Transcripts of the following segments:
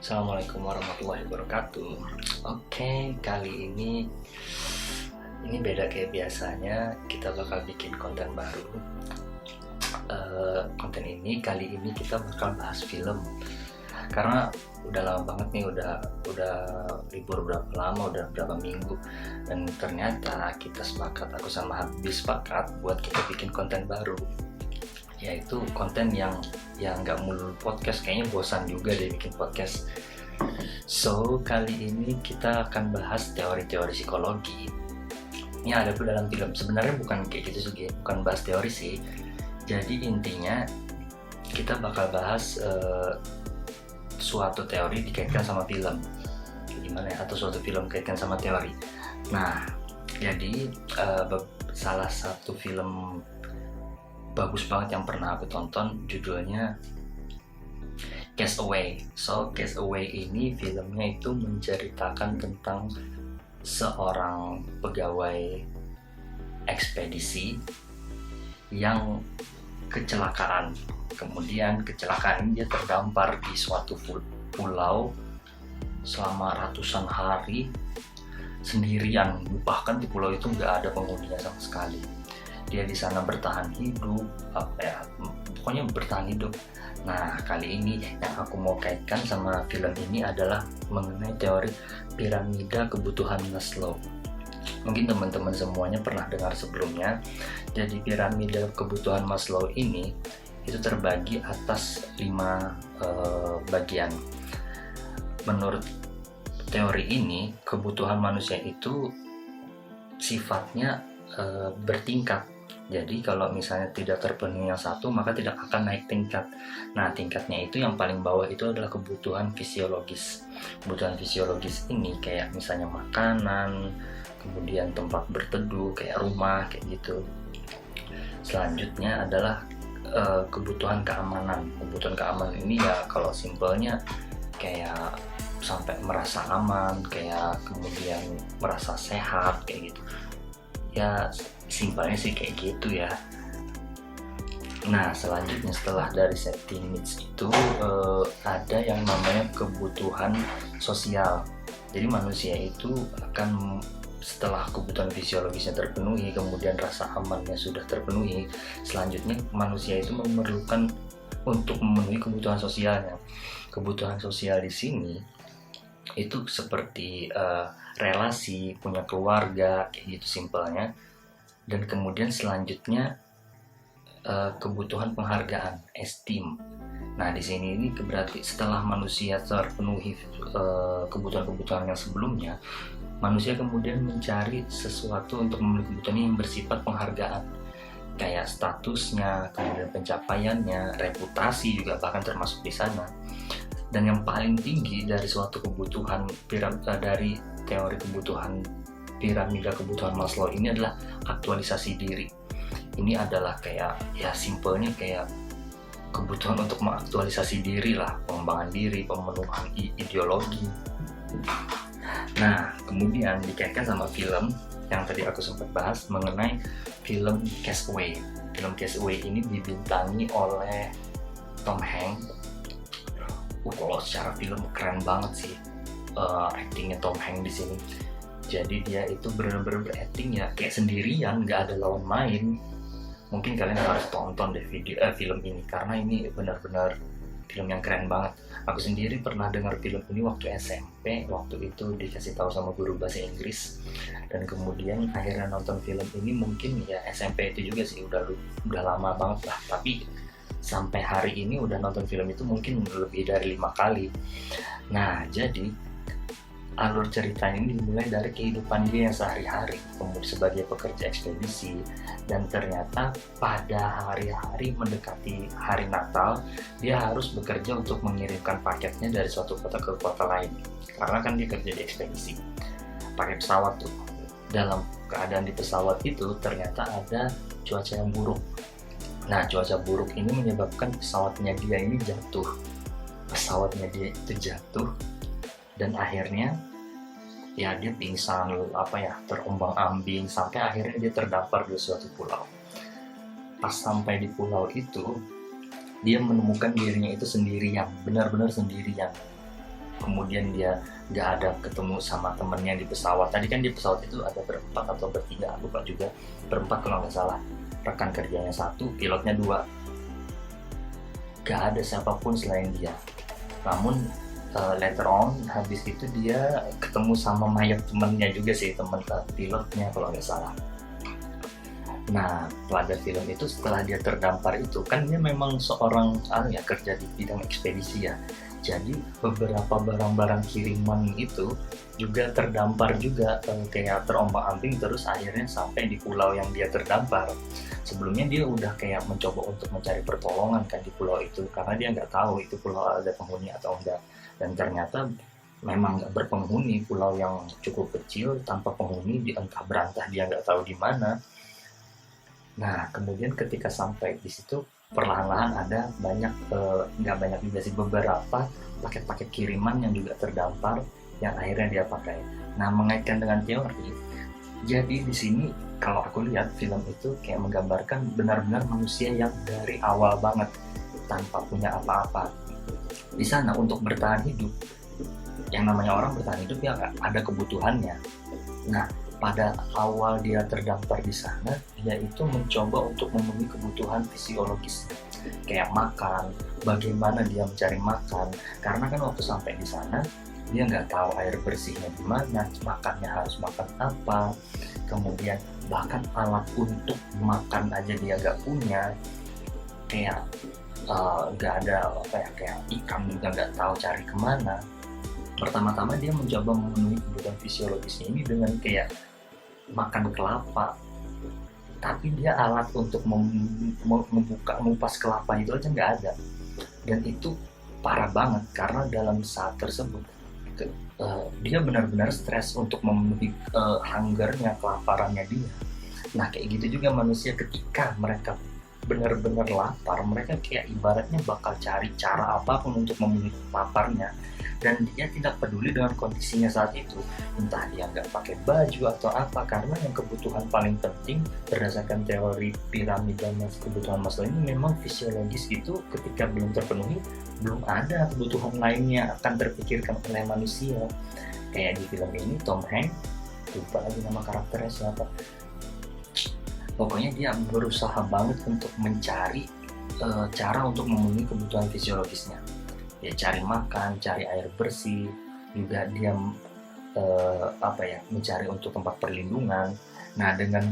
Assalamualaikum warahmatullahi wabarakatuh. Oke, kali ini beda kayak biasanya. Kita bakal bikin konten baru. Konten ini kali ini kita bakal bahas film. Karena udah lama banget nih, udah libur berapa lama, udah berapa minggu, dan ternyata aku sama Habis sepakat buat kita bikin konten baru, yaitu konten yang nggak melulu podcast. Kayaknya bosan juga deh bikin podcast. So kali ini kita akan bahas teori-teori psikologi. Ini ada tuh dalam film. Sebenarnya bukan kayak gitu sih, bukan bahas teori sih. Jadi intinya kita bakal bahas suatu teori dikaitkan sama film, gimana ya, atau suatu film dikaitkan sama teori. Nah, jadi salah satu film bagus banget yang pernah aku tonton, judulnya Castaway. So Castaway ini filmnya itu menceritakan tentang seorang pegawai ekspedisi yang kecelakaan. Kemudian kecelakaan ini dia terdampar di suatu pulau selama ratusan hari sendirian. Bahkan di pulau itu nggak ada penghuninya sama sekali. Dia di sana bertahan hidup, pokoknya bertahan hidup. Nah, kali ini yang aku mau kaitkan sama film ini adalah mengenai teori piramida kebutuhan Maslow. Mungkin teman-teman semuanya pernah dengar sebelumnya. Jadi piramida kebutuhan Maslow ini itu terbagi atas 5 bagian. Menurut teori ini, kebutuhan manusia itu sifatnya bertingkat. Jadi kalau misalnya tidak terpenuhi yang satu, maka tidak akan naik tingkat. Nah, tingkatnya itu yang paling bawah itu adalah kebutuhan fisiologis. Kebutuhan fisiologis ini kayak misalnya makanan, kemudian tempat berteduh, kayak rumah, kayak gitu. Selanjutnya adalah kebutuhan keamanan. Kebutuhan keamanan ini ya kalau simpelnya kayak sampai merasa aman, kayak kemudian merasa sehat, kayak gitu. Ya simpelnya sih kayak gitu ya. Nah, selanjutnya setelah dari safety needs itu ada yang namanya kebutuhan sosial. Jadi manusia itu akan, setelah kebutuhan fisiologisnya terpenuhi, kemudian rasa amannya sudah terpenuhi, selanjutnya manusia itu memerlukan untuk memenuhi kebutuhan sosialnya. Kebutuhan sosial di sini itu seperti relasi, punya keluarga, kayak gitu simpelnya. Dan kemudian selanjutnya kebutuhan penghargaan, esteem. Nah, di sini ini berarti setelah manusia terpenuhi kebutuhan-kebutuhan yang sebelumnya, manusia kemudian mencari sesuatu untuk memenuhi kebutuhan yang bersifat penghargaan, kayak statusnya, kemudian pencapaiannya, reputasi juga bahkan termasuk di sana. Dan yang paling tinggi dari suatu kebutuhan dari teori kebutuhan piramida kebutuhan Maslow ini adalah aktualisasi diri. Ini adalah kayak, ya simpelnya kayak kebutuhan untuk mengaktualisasi diri lah, pengembangan diri, pemenuhan ideologi. Nah, kemudian dikaitkan sama film yang tadi aku sempat bahas mengenai film Castaway. Film Castaway ini dibintangi oleh Tom Hanks. Kalau secara film keren banget sih actingnya Tom Hanks di sini. Jadi dia itu benar-benar berakting ya kayak sendirian, nggak ada lawan main. Mungkin kalian harus tonton deh film ini karena ini benar-benar film yang keren banget. Aku sendiri pernah dengar film ini waktu SMP, waktu itu dikasih tahu sama guru bahasa Inggris, dan kemudian akhirnya nonton film ini mungkin ya SMP itu juga sih, udah lama banget lah. Tapi sampai hari ini udah nonton film itu mungkin lebih dari 5 kali. Nah, jadi alur cerita ini dimulai dari kehidupan dia yang sehari-hari kemudian sebagai pekerja ekspedisi, dan ternyata pada hari-hari mendekati hari Natal dia harus bekerja untuk mengirimkan paketnya dari suatu kota ke kota lain, karena kan dia kerja di ekspedisi pakai pesawat tuh. Dalam keadaan di pesawat itu ternyata ada cuaca yang buruk. Nah, cuaca buruk ini menyebabkan pesawatnya dia itu jatuh, dan akhirnya ya dia pingsan, terombang-ambing, sampai akhirnya dia terdampar di suatu pulau. Pas sampai di pulau itu, dia menemukan dirinya itu sendirian, benar-benar sendirian. kemudian dia nggak ada ketemu sama temennya di pesawat. Tadi kan di pesawat itu ada berempat atau bertiga, aku lupa juga, berempat kalau nggak salah. Rekan kerjanya satu, pilotnya dua, gak ada siapapun selain dia. Namun later on habis itu dia ketemu sama mayat temennya juga sih, temen pilotnya kalau nggak salah. Nah, pada film itu setelah dia terdampar itu kan dia memang seorang kerja di bidang ekspedisi ya. Jadi beberapa barang-barang kiriman itu juga terdampar juga, kayak terombang-ambing, terus akhirnya sampai di pulau yang dia terdampar. Sebelumnya dia udah kayak mencoba untuk mencari pertolongan kan di pulau itu, karena dia nggak tahu itu pulau ada penghuni atau enggak. Dan ternyata memang nggak berpenghuni, pulau yang cukup kecil tanpa penghuni, di entah berantah dia nggak tahu di mana. Nah, kemudian ketika sampai di situ, perlahan-lahan ada banyak, nggak banyak juga sih, beberapa paket-paket kiriman yang juga terdampar, yang akhirnya dia pakai. Nah, mengaitkan dengan teori, jadi di sini kalau aku lihat film itu kayak menggambarkan benar-benar manusia yang dari awal banget, tanpa punya apa-apa. Di sana untuk bertahan hidup, yang namanya orang bertahan hidup ya ada kebutuhannya. Nah, pada awal dia terdampar di sana, dia itu mencoba untuk memenuhi kebutuhan fisiologis, kayak makan, bagaimana dia mencari makan, karena kan waktu sampai di sana dia nggak tahu air bersihnya di mana, makannya harus makan apa, kemudian bahkan alat untuk makan aja dia nggak punya, kayak nggak ada kayak ikan juga nggak tahu cari kemana. Pertama-tama dia mencoba memenuhi kebutuhan fisiologisnya ini dengan kayak makan kelapa, tapi dia alat untuk mengupas kelapa itu aja nggak ada. Dan itu parah banget karena dalam saat tersebut dia benar-benar stres untuk memenuhi hungernya, kelaparannya dia. Nah, kayak gitu juga manusia ketika mereka benar-benar lapar, mereka kayak ibaratnya bakal cari cara apapun untuk memenuhi laparnya. Dan dia tidak peduli dengan kondisinya saat itu, entah dia nggak pakai baju atau apa, karena yang kebutuhan paling penting berdasarkan teori piramida kebutuhan Maslow ini memang fisiologis itu ketika belum terpenuhi, belum ada kebutuhan lainnya akan terpikirkan oleh manusia. Kayak di film ini Tom Hanks, lupa lagi nama karakternya siapa, pokoknya dia berusaha banget untuk mencari cara untuk memenuhi kebutuhan fisiologisnya. Ya cari makan, cari air bersih, juga dia mencari untuk tempat perlindungan. Nah, dengan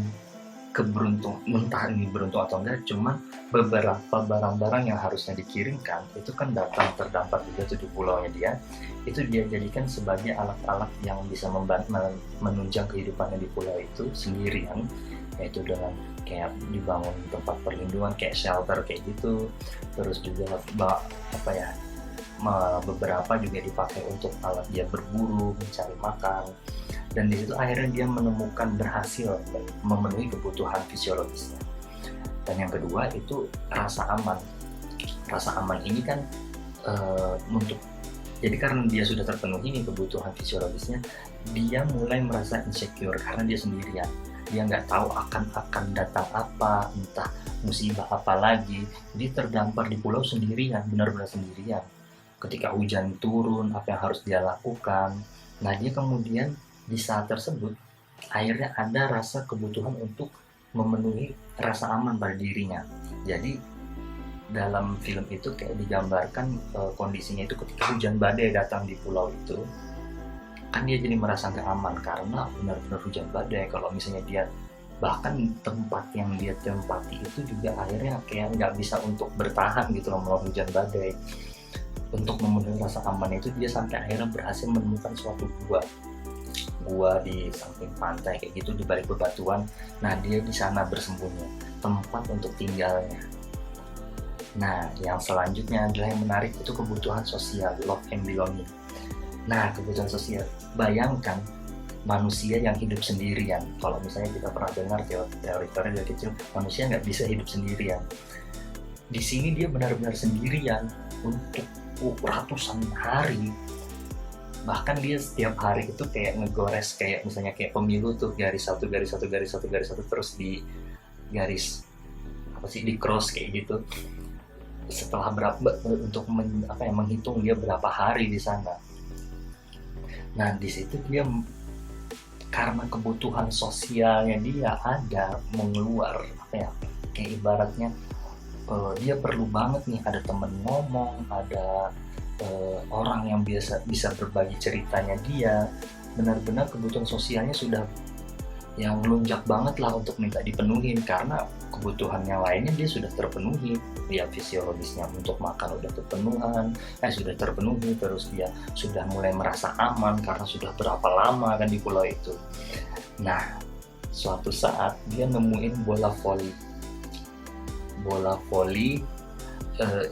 keberuntungan, entah ini beruntung atau enggak, cuma beberapa barang-barang yang harusnya dikirimkan itu kan datang terdampar juga tuh di pulaunya dia. Itu dia jadikan sebagai alat-alat yang bisa menunjang kehidupannya di pulau itu sendirian, yaitu dengan kayak dibangun tempat perlindungan kayak shelter kayak gitu. Terus juga beberapa juga dipakai untuk alat dia berburu, mencari makan. Dan di situ akhirnya dia menemukan berhasil memenuhi kebutuhan fisiologisnya. Dan yang kedua itu rasa aman. Rasa aman ini kan jadi karena dia sudah terpenuhi nih kebutuhan fisiologisnya, dia mulai merasa insecure karena dia sendirian. Dia nggak tahu akan datang apa, entah musibah apa lagi. Dia terdampar di pulau sendirian, benar-benar sendirian. Ketika hujan turun, apa yang harus dia lakukan. Nah, dia kemudian di saat tersebut akhirnya ada rasa kebutuhan untuk memenuhi rasa aman pada dirinya. Jadi dalam film itu kayak digambarkan kondisinya itu ketika hujan badai datang di pulau itu, kan dia jadi merasa nggak aman karena benar-benar hujan badai. Kalau misalnya dia bahkan tempat yang dia tempati itu juga akhirnya kayak nggak bisa untuk bertahan gitu loh melawan hujan badai. Untuk memenuhi rasa aman itu dia sampai akhirnya berhasil menemukan suatu gua di samping pantai kayak gitu, di balik bebatuan. Nah, dia di sana bersembunyi, tempat untuk tinggalnya. Nah, yang selanjutnya adalah yang menarik itu kebutuhan sosial, love and belonging. Nah, kebutuhan sosial, bayangkan manusia yang hidup sendirian. Kalau misalnya kita pernah dengar teori dari kecil, manusia nggak bisa hidup sendirian. Di sini dia benar-benar sendirian untuk ratusan hari. Bahkan dia setiap hari itu kayak ngegores, kayak misalnya kayak pemilu tuh garis satu terus di garis di cross kayak gitu. Setelah berapa untuk menghitung dia berapa hari di sana. Nah di situ dia karena kebutuhan sosialnya dia ada mengeluar, apa ya, kayak ibaratnya dia perlu banget nih ada temen ngomong, ada orang yang bisa berbagi ceritanya dia. Benar-benar kebutuhan sosialnya sudah yang melunjak banget lah untuk minta dipenuhin, karena kebutuhan yang lainnya dia sudah terpenuhi. Dia fisiologisnya untuk makan sudah terpenuhi, terus dia sudah mulai merasa aman karena sudah berapa lama kan di pulau itu. Nah suatu saat dia nemuin bola voli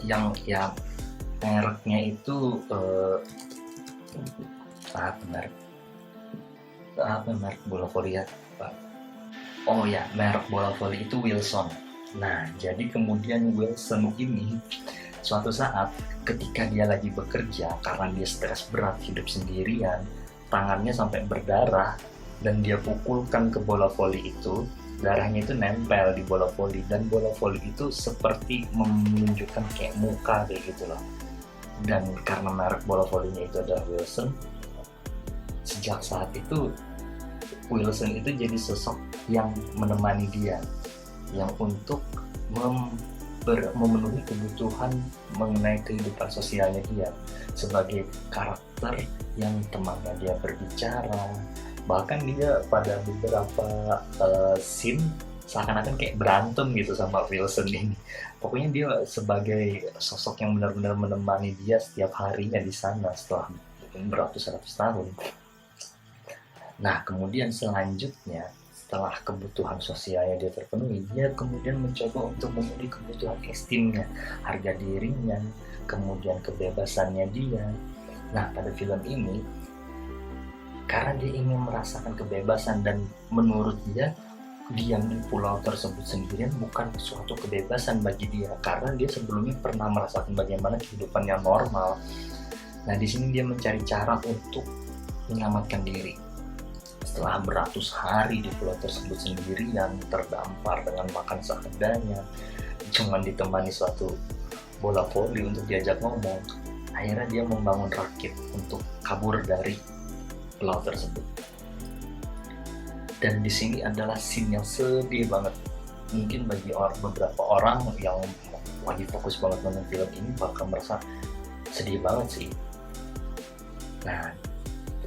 yang mereknya itu merek bola voli ya Pak? Oh ya, merek bola voli itu Wilson. Nah jadi kemudian Wilson ini suatu saat ketika dia lagi bekerja, karena dia stres berat hidup sendirian, tangannya sampai berdarah, dan dia pukulkan ke bola voli itu, darahnya itu nempel di bola voli, dan bola voli itu seperti menunjukkan kayak muka kayak gitu loh. Dan karena merek bola volinya itu adalah Wilson, sejak saat itu Wilson itu jadi sosok yang menemani dia, yang untuk memenuhi kebutuhan mengenai kehidupan sosialnya dia, sebagai karakter yang temannya dia berbicara. Bahkan dia pada beberapa scene seakan-akan kayak berantem gitu sama Wilson ini. Pokoknya dia sebagai sosok yang benar-benar menemani dia setiap harinya di sana setelah beratus-ratus tahun. Nah kemudian selanjutnya, setelah kebutuhan sosialnya dia terpenuhi, dia kemudian mencoba untuk memenuhi kebutuhan esteemnya, harga dirinya, kemudian kebebasannya dia. Nah pada film ini, karena dia ingin merasakan kebebasan, dan menurut dia diam di pulau tersebut sendirian bukan suatu kebebasan bagi dia, karena dia sebelumnya pernah merasakan bagaimana kehidupan yang normal. Nah di sini dia mencari cara untuk menyelamatkan diri. Setelah beratus hari di pulau tersebut sendirian, terdampar dengan makan seadanya, cuman ditemani suatu bola voli untuk diajak ngomong, akhirnya dia membangun rakit untuk kabur dari pulau tersebut. Dan di sini adalah scene yang sedih banget. Mungkin bagi beberapa orang yang lagi fokus banget nonton film ini bakal merasa sedih banget sih. Nah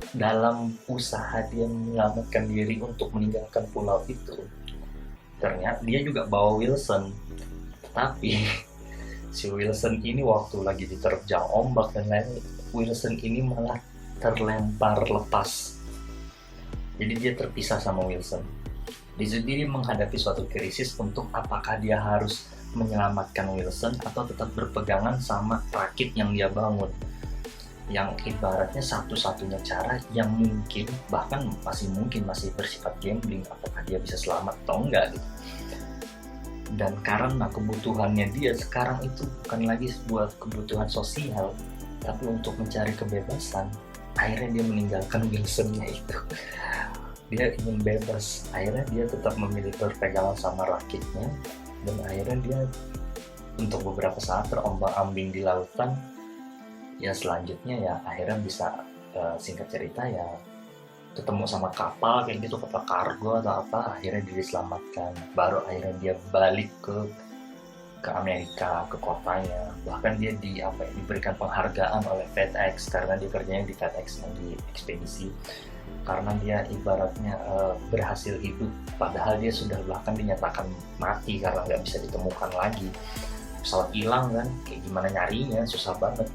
dalam usaha dia menyelamatkan diri untuk meninggalkan pulau itu, ternyata dia juga bawa Wilson. Tetapi si Wilson ini waktu lagi diterjang ombak dan lain, Wilson ini malah terlempar lepas. Jadi dia terpisah sama Wilson. Di situ dia menghadapi suatu krisis untuk apakah dia harus menyelamatkan Wilson atau tetap berpegangan sama rakit yang dia bangun, yang ibaratnya satu-satunya cara yang mungkin, bahkan masih bersifat gambling, apakah dia bisa selamat atau enggak gitu. Dan karena kebutuhannya dia sekarang itu bukan lagi sebuah kebutuhan sosial, tapi untuk mencari kebebasan, akhirnya dia meninggalkan Wilsonnya itu. Dia ingin bebas, akhirnya dia tetap memilih berpegangan sama rakitnya, dan akhirnya dia untuk beberapa saat terombang-ambing di lautan. Ya selanjutnya ya akhirnya bisa, singkat cerita ya, ketemu sama kapal kayak gitu, kapal kargo atau apa, akhirnya dia diselamatkan. Baru akhirnya dia balik ke Amerika, ke kotanya. Bahkan dia diberikan penghargaan oleh FedEx, karena dia kerjanya di FedEx, di ekspedisi, karena dia ibaratnya berhasil hidup, padahal dia sudah bahkan dinyatakan mati karena nggak bisa ditemukan lagi. Pesawat hilang kan, kayak gimana nyarinya, susah banget.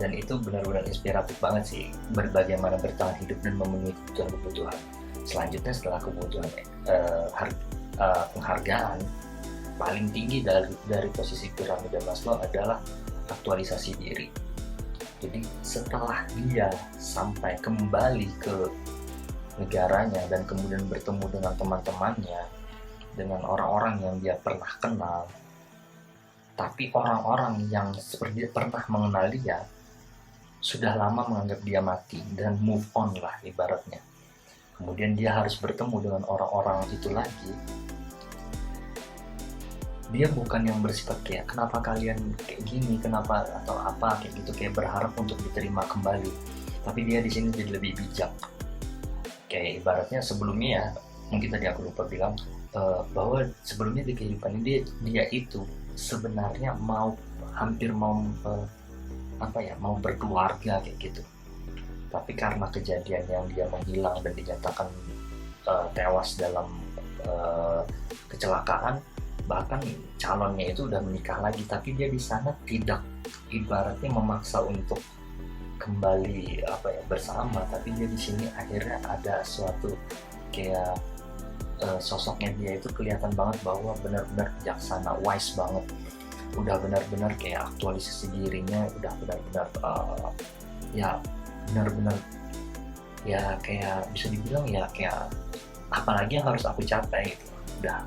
Dan itu benar-benar inspiratif banget sih, bagaimana bertahan hidup dan memenuhi kebutuhan. Selanjutnya setelah kebutuhan penghargaan, paling tinggi dari posisi piramida Maslow adalah aktualisasi diri. Jadi setelah dia sampai kembali ke negaranya dan kemudian bertemu dengan teman-temannya, dengan orang-orang yang dia pernah kenal, tapi orang-orang yang seperti pernah mengenal dia sudah lama menganggap dia mati dan move on lah ibaratnya. Kemudian dia harus bertemu dengan orang-orang itu lagi. Dia bukan yang bersifat kayak kenapa kalian kayak gini, kenapa atau apa kayak gitu, kayak berharap untuk diterima kembali. tapi dia di sini jadi lebih bijak. Kayak ibaratnya sebelumnya ya, mungkin tadi aku lupa bilang bahwa sebelumnya di kehidupan dia itu sebenarnya hampir mau mau berkeluarga kayak gitu, tapi karena kejadian yang dia menghilang dan dinyatakan tewas dalam kecelakaan, bahkan calonnya itu udah menikah lagi, tapi dia di sana tidak ibaratnya memaksa untuk kembali bersama, tapi dia di sini akhirnya ada suatu kayak sosoknya dia itu kelihatan banget bahwa benar-benar bijaksana, wise banget, udah benar-benar kayak aktualisasi dirinya, udah benar-benar ya benar-benar ya kayak bisa dibilang ya kayak apalagi yang harus aku capai gitu, udah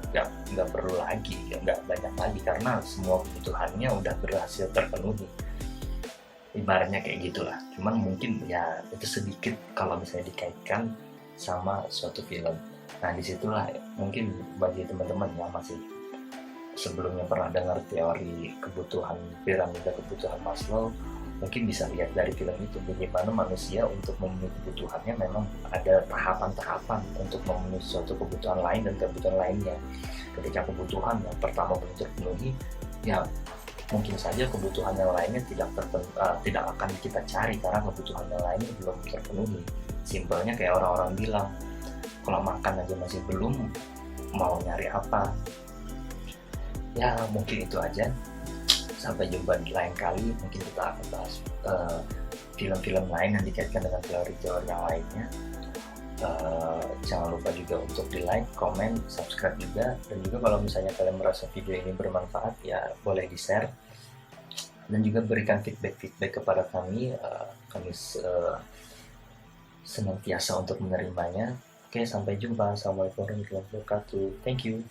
nggak perlu lagi, nggak banyak lagi karena semua kebutuhannya udah berhasil terpenuhi, ibaratnya kayak gitulah. Cuman mungkin ya itu sedikit kalau misalnya dikaitkan sama suatu film. Nah disitulah mungkin bagi teman-teman yang masih sebelumnya pernah dengar teori kebutuhan, piramida kebutuhan Maslow, mungkin bisa lihat dari film itu bagaimana manusia untuk memenuhi kebutuhannya memang ada tahapan-tahapan untuk memenuhi suatu kebutuhan lain dan kebutuhan lainnya. Ketika kebutuhan yang pertama belum terpenuhi, ya mungkin saja kebutuhan yang lainnya tidak akan kita cari karena kebutuhan yang lainnya belum terpenuhi. Simpelnya kayak orang-orang bilang, kalau makan aja masih belum, mau nyari apa? Ya mungkin itu aja. Sampai jumpa di lain kali, mungkin kita akan bahas film-film lain yang dikaitkan dengan teori-teori yang lainnya. Jangan lupa juga untuk di like, komen, subscribe juga, dan juga kalau misalnya kalian merasa video ini bermanfaat ya boleh di share dan juga berikan feedback kepada kami. Kami senantiasa untuk menerimanya. Oke, sampai jumpa. Assalamualaikum warahmatullahi wabarakatuh. Thank you.